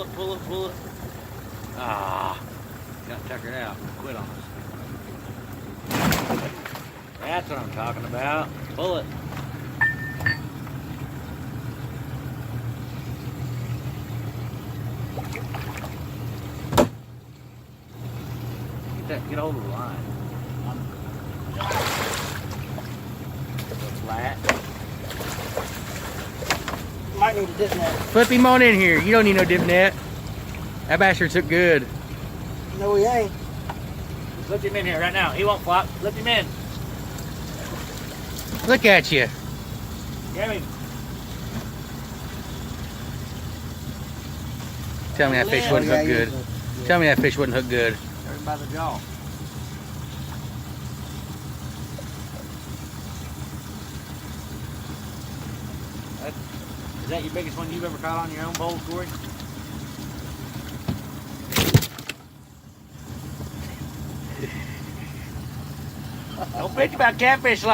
pull it. Ah, got tuckered out. Quit on us. That's what I'm talking about. Pull it. Get a hold of the line. Flat. Might need a dip net. Flip him on in here. You don't need no dip net. That bastard took good. No, he ain't. Lift him in here right now. He won't flop. Lift him in. Look at you. Grab him. Tell me that fish wouldn't hook good. Tell me that fish wouldn't hook good. Grab him by the jaw. Is that your biggest one you've ever caught on your own bowl, Corey? Don't bitch about catfish like